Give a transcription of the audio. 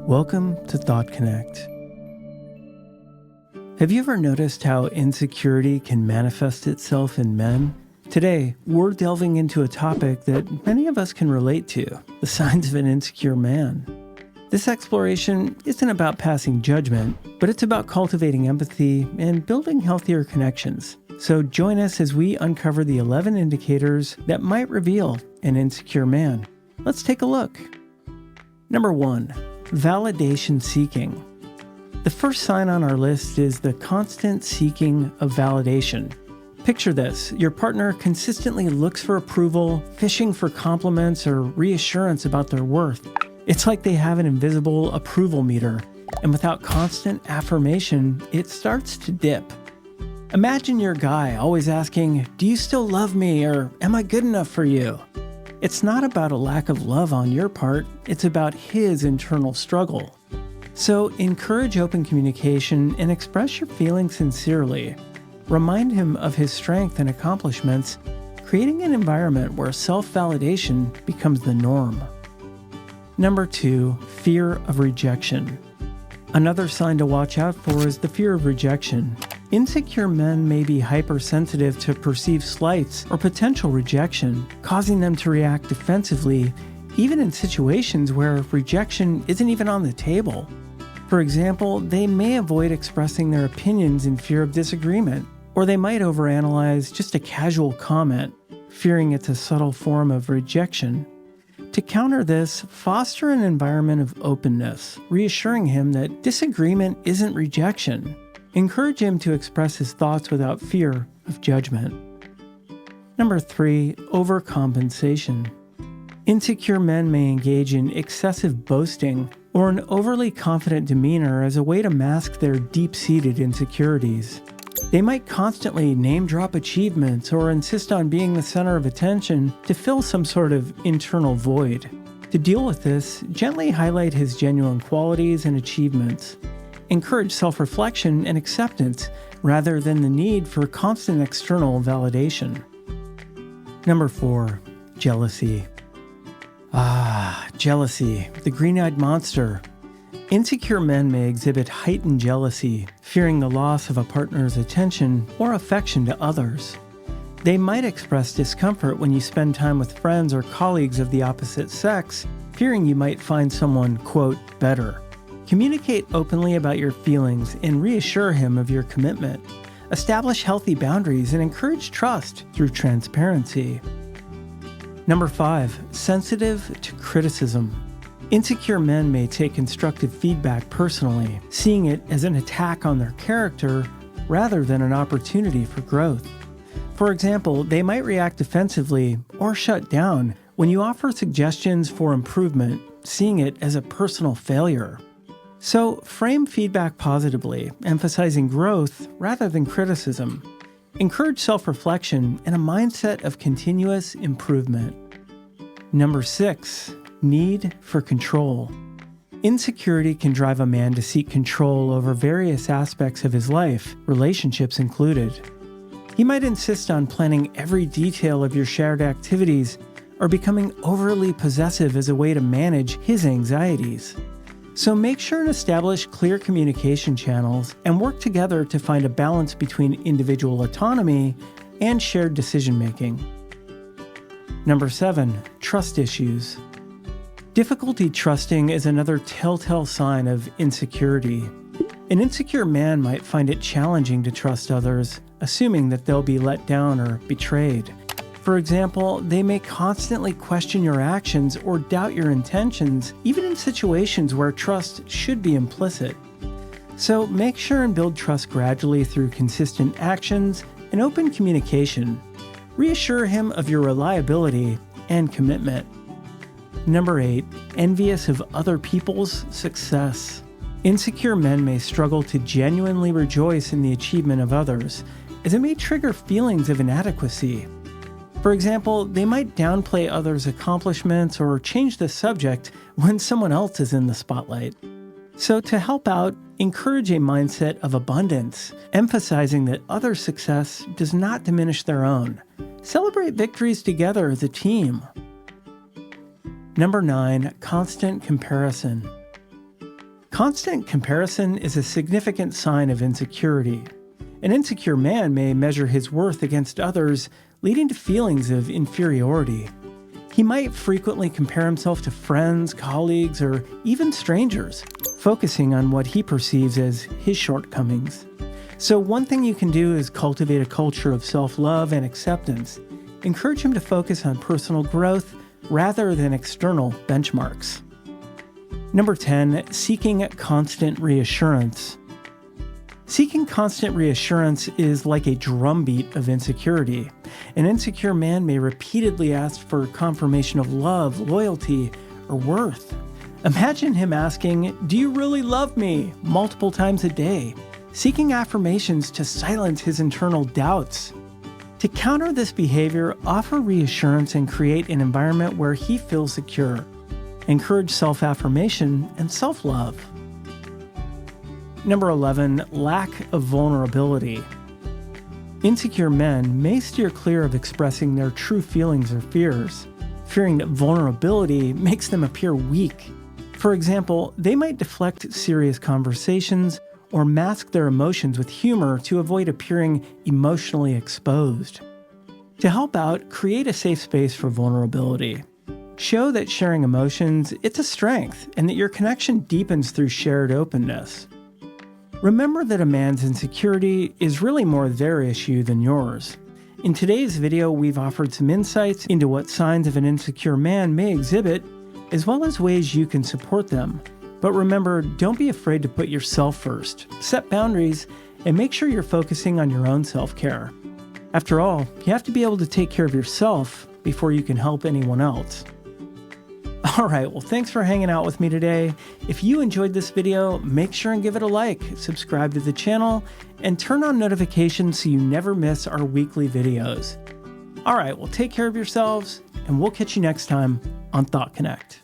Welcome to Thought Connect. Have you ever noticed how insecurity can manifest itself in men? Today, we're delving into a topic that many of us can relate to, the signs of an insecure man. This exploration isn't about passing judgment, but it's about cultivating empathy and building healthier connections. So join us as we uncover the 11 indicators that might reveal an insecure man. Let's take a look. Number 1. Validation seeking. The first sign on our list is the constant seeking of validation. Picture this: your partner consistently looks for approval, fishing for compliments or reassurance about their worth. It's like they have an invisible approval meter, and without constant affirmation, it starts to dip. Imagine your guy always asking, "Do you still love me?" or "Am I good enough for you?" It's not about a lack of love on your part, it's about his internal struggle. So encourage open communication and express your feelings sincerely. Remind him of his strength and accomplishments, creating an environment where self-validation becomes the norm. Number 2, fear of rejection. Another sign to watch out for is the fear of rejection. Insecure men may be hypersensitive to perceived slights or potential rejection, causing them to react defensively, even in situations where rejection isn't even on the table. For example, they may avoid expressing their opinions in fear of disagreement, or they might overanalyze just a casual comment, fearing it's a subtle form of rejection. To counter this, foster an environment of openness, reassuring him that disagreement isn't rejection. Encourage him to express his thoughts without fear of judgment. Number 3, overcompensation. Insecure men may engage in excessive boasting or an overly confident demeanor as a way to mask their deep-seated insecurities. They might constantly name-drop achievements or insist on being the center of attention to fill some sort of internal void. To deal with this, gently highlight his genuine qualities and achievements. Encourage self-reflection and acceptance rather than the need for constant external validation. Number 4, jealousy. Jealousy, the green-eyed monster. Insecure men may exhibit heightened jealousy, fearing the loss of a partner's attention or affection to others. They might express discomfort when you spend time with friends or colleagues of the opposite sex, fearing you might find someone, quote, better. Communicate openly about your feelings and reassure him of your commitment. Establish healthy boundaries and encourage trust through transparency. Number 5, sensitive to criticism. Insecure men may take constructive feedback personally, seeing it as an attack on their character rather than an opportunity for growth. For example, they might react defensively or shut down when you offer suggestions for improvement, seeing it as a personal failure. So frame feedback positively, emphasizing growth rather than criticism. Encourage self-reflection and a mindset of continuous improvement. Number 6, need for control. Insecurity can drive a man to seek control over various aspects of his life, relationships included. He might insist on planning every detail of your shared activities or becoming overly possessive as a way to manage his anxieties. So make sure and establish clear communication channels and work together to find a balance between individual autonomy and shared decision-making. Number 7, trust issues. Difficulty trusting is another telltale sign of insecurity. An insecure man might find it challenging to trust others, assuming that they'll be let down or betrayed. For example, they may constantly question your actions or doubt your intentions, even in situations where trust should be implicit. So make sure and build trust gradually through consistent actions and open communication. Reassure him of your reliability and commitment. Number 8, envious of other people's success. Insecure men may struggle to genuinely rejoice in the achievement of others, as it may trigger feelings of inadequacy. For example, they might downplay others' accomplishments or change the subject when someone else is in the spotlight. So to help out, encourage a mindset of abundance, emphasizing that others' success does not diminish their own. Celebrate victories together as a team. Number 9, constant comparison. Constant comparison is a significant sign of insecurity. An insecure man may measure his worth against others, leading to feelings of inferiority. He might frequently compare himself to friends, colleagues, or even strangers, focusing on what he perceives as his shortcomings. So one thing you can do is cultivate a culture of self-love and acceptance. Encourage him to focus on personal growth rather than external benchmarks. Number 10, seeking constant reassurance. Seeking constant reassurance is like a drumbeat of insecurity. An insecure man may repeatedly ask for confirmation of love, loyalty, or worth. Imagine him asking, "Do you really love me?" multiple times a day, seeking affirmations to silence his internal doubts. To counter this behavior, offer reassurance and create an environment where he feels secure. Encourage self-affirmation and self-love. Number 11, lack of vulnerability. Insecure men may steer clear of expressing their true feelings or fears, fearing that vulnerability makes them appear weak. For example, they might deflect serious conversations or mask their emotions with humor to avoid appearing emotionally exposed. To help out, create a safe space for vulnerability. Show that sharing emotions, it's a strength, and that your connection deepens through shared openness. Remember that a man's insecurity is really more their issue than yours. In today's video, we've offered some insights into what signs of an insecure man may exhibit, as well as ways you can support them. But remember, don't be afraid to put yourself first. Set boundaries and make sure you're focusing on your own self-care. After all, you have to be able to take care of yourself before you can help anyone else. Alright, well thanks for hanging out with me today. If you enjoyed this video, make sure and give it a like, subscribe to the channel, and turn on notifications so you never miss our weekly videos. Alright, well take care of yourselves, and we'll catch you next time on Thought Connect.